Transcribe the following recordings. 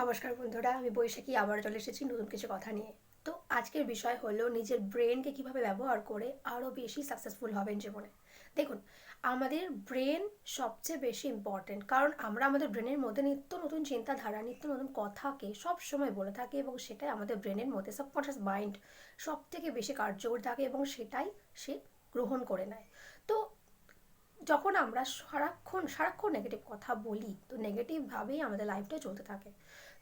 নমস্কার বন্ধুরা, আমি বৈশাখী আবার চলে এসেছি নতুন কিছু কথা নিয়ে। তো আজকের বিষয় হলো নিজের ব্রেনকে কিভাবে ব্যবহার করে আরও বেশি সাকসেসফুল হবেন জীবনে। দেখুন, আমাদের ব্রেন সবচেয়ে বেশি ইম্পর্টেন্ট, কারণ আমরা আমাদের ব্রেনের মধ্যে নিত্য নতুন চিন্তাধারা, নিত্য নতুন কথাকে সব সময় বলে থাকি এবং সেটাই আমাদের ব্রেনের মধ্যে সাবকনশিয়াস মাইন্ড সব থেকে বেশি কার্যকরী থাকে এবং সেটাই সে গ্রহণ করে নেয়। তো যখন আমরা সারাক্ষণ সারাক্ষণ নেগেটিভ কথা বলি, তো নেগেটিভভাবেই আমাদের লাইফটা চলতে থাকে।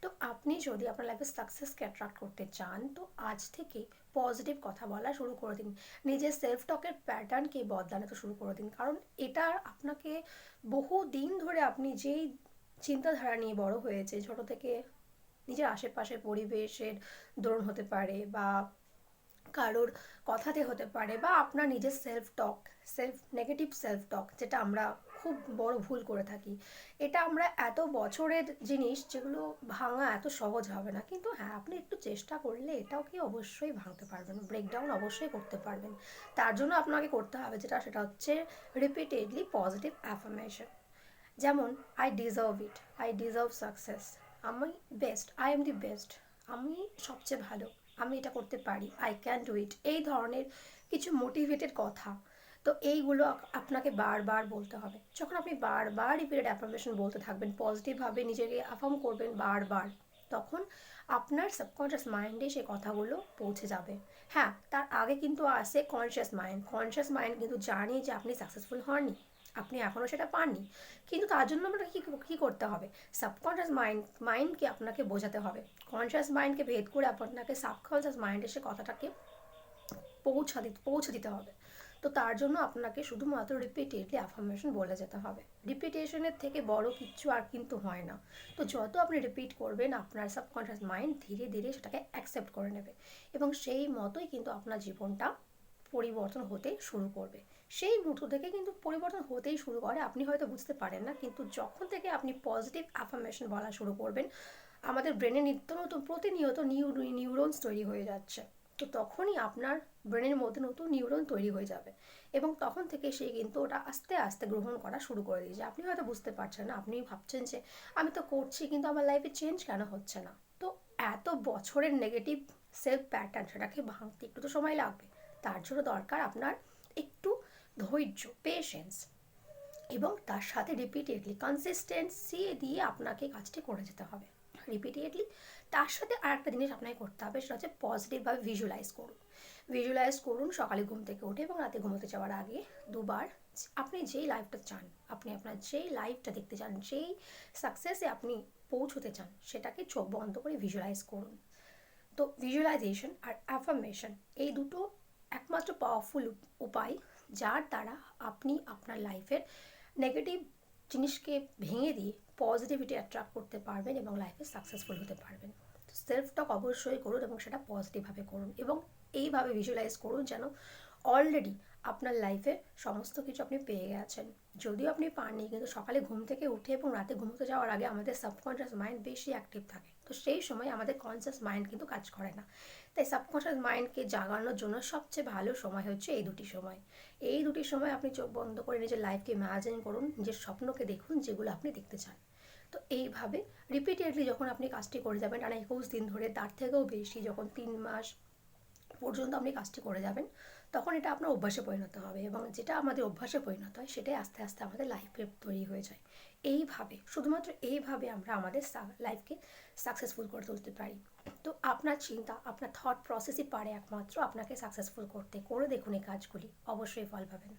তো আপনি যদি আপনার লাইফে সাকসেসকে অ্যাট্রাক্ট করতে চান, তো আজ থেকে পজিটিভ কথা বলা শুরু করে দিন। নিজের সেলফ টকের প্যাটার্নকে বদলানো তো শুরু করে দিন, কারণ এটা আপনাকে বহু দিন ধরে আপনি যেই চিন্তাধারা নিয়ে বড় হয়েছে ছোট থেকে, নিজের আশেপাশের পরিবেশের দরুন হতে পারে বা কারোর কথাতে হতে পারে বা আপনার নিজের নেগেটিভ সেলফ টক, যেটা আমরা খুব বড় ভুল করে থাকি। এটা আমরা এত বছরের জিনিস, যেগুলো ভাঙা এত সহজ হবে না, কিন্তু হ্যাঁ, আপনি একটু চেষ্টা করলে এটাও কি অবশ্যই ভাঙতে পারবেন, ব্রেকডাউন অবশ্যই করতে পারবেন। তার জন্য আপনাকে করতে হবে সেটা হচ্ছে রিপিটেডলি পজিটিভ অ্যাফার্মেশন। যেমন, I deserve it, I deserve success, আমি best, I am the best, আমি সবচেয়ে ভালো, আমি এটা করতে পারি, আই ক্যান ডু ইট, এই ধরনের কিছু মোটিভেটেড কথা। তো এইগুলো আপনাকে বারবার বলতে হবে। যখন আপনি বারবার রিপিটেড অ্যাফার্মেশন বলতে থাকবেন, পজিটিভভাবে নিজেকে অ্যাফার্ম করবেন বারবার, তখন আপনার সাবকনশিয়াস মাইন্ডে সেই কথাগুলো পৌঁছে যাবে। হ্যাঁ, তার আগে কিন্তু আসে কনসিয়াস মাইন্ড কিন্তু জানি যে আপনি সাকসেসফুল হননি, আপনি এখনও সেটা পাননি। কিন্তু তার জন্য আপনাকে কী করতে হবে? সাবকনশিয়াস মাইন্ডকে আপনাকে বোঝাতে হবে। কনসিয়াস মাইন্ডকে ভেদ করে আপনাকে সাবকনশিয়াস মাইন্ডে সে কথাটাকে পৌঁছে দিতে হবে। তো তার জন্য আপনাকে শুধুমাত্র রিপিটেডলি অ্যাফার্মেশন বলে যেতে হবে। রিপিটেশনের থেকে বড় কিচ্ছু আর কিন্তু হয় না। তো যত আপনি রিপিট করবেন, আপনার সাবকনশিয়াস মাইন্ড ধীরে ধীরে সেটাকে অ্যাকসেপ্ট করে নেবে এবং সেই মতোই কিন্তু আপনার জীবনটা পরিবর্তন হতে শুরু করবে। সেই মুহূর্ত থেকে কিন্তু পরিবর্তন হতেই শুরু করে। আপনি হয়তো বুঝতে পারেন না, কিন্তু যখন থেকে আপনি পজিটিভ অ্যাফার্মেশন বলা শুরু করবেন, আমাদের ব্রেনে নিত্য নতুন প্রতিনিয়ত নিউরনস তৈরি হয়ে যাচ্ছে। তো তখনই আপনার ব্রেনের মধ্যে নতুন নিউরন তৈরি হয়ে যাবে এবং তখন থেকে সে কিন্তু ওটা আস্তে আস্তে গ্রহণ করা শুরু করে দিয়েছে। আপনি হয়তো বুঝতে পারছেন না, আপনি ভাবছেন যে আমি তো করছি কিন্তু আমার লাইফে চেঞ্জ কেন হচ্ছে না। তো এত বছরের নেগেটিভ সেলফ প্যাটার্ন, সেটাকে ভাঙতে একটু তো সময় লাগবে। তার জন্য দরকার আপনার একটু ধৈর্য, পেশেন্স, এবং তার সাথে রিপিটেডলি কনসিস্টেন্সি দিয়ে আপনাকে কাজটি করে যেতে হবে রিপিটেডলি। তার সাথে আর একটা জিনিস আপনাকে করতে হবে, সেটা হচ্ছে পজিটিভভাবে ভিজুয়ালাইজ করুন সকালে ঘুম থেকে উঠে এবং রাতে ঘুমোতে যাওয়ার আগে দুবার। আপনি যেই লাইফটা চান, আপনি আপনার যেই লাইফটা দেখতে চান, যেই সাকসেসে আপনি পৌঁছতে চান, সেটাকে চোখ বন্ধ করে ভিজুয়ালাইজ করুন। তো ভিজুয়ালাইজেশন আর অ্যাফার্মেশন, এই দুটো একমাত্র পাওয়ারফুল উপায়, যার দ্বারা আপনি আপনার লাইফের নেগেটিভ জিনিসকে ভেঙে দিয়ে পজিটিভিটি অ্যাট্রাক্ট করতে পারবেন এবং লাইফে সাকসেসফুল হতে পারবেন। তো সেলফ টক অবশ্যই করুন এবং সেটা পজিটিভভাবে করুন এবং এইভাবে ভিজুয়ালাইজ করুন যেন অলরেডি আপনার লাইফে সমস্ত কিছু আপনি পেয়ে গেছেন। যদিও আপনি পাননি, কিন্তু সকালে ঘুম থেকে উঠে এবং রাতে ঘুমোতে যাওয়ার আগে আমাদের সাবকনশিয়াস মাইন্ড বেশি অ্যাক্টিভ থাকে। তো সেই সময় আমাদের কনসিয়াস মাইন্ড কিন্তু কাজ করে না। তাই সাবকনশিয়াস মাইন্ডকে জাগানোর জন্য সবচেয়ে ভালো সময় হচ্ছে এই দুটি সময় আপনি চোখ বন্ধ করে নিজের লাইফকে ইমাজিন করুন, নিজের স্বপ্নকে দেখুন যেগুলো আপনি দেখতে চান। তো এইভাবে রিপিটেডলি যখন আপনি কাজটি করে যাবেন টানা 21 দিন ধরে, তার থেকেও বেশি, যখন 3 মাস পর্যন্ত আপনি কাজটি করে যাবেন, তখন এটা আপনার অভ্যাসে পরিণত হবে এবং যেটা আমাদের অভ্যাসে পরিণত হয় সেটাই আস্তে আস্তে আমাদের লাইফে তৈরি হয়ে যায়। শুধুমাত্র এইভাবে আমরা আমাদের লাইফকে সাকসেসফুল করে তুলতে পারি। তো আপনার চিন্তা, আপনার থট প্রসেসই পারে একমাত্র আপনাকে সাকসেসফুল করতে। করে দেখুন এই কাজগুলি, অবশ্যই ফল পাবেন।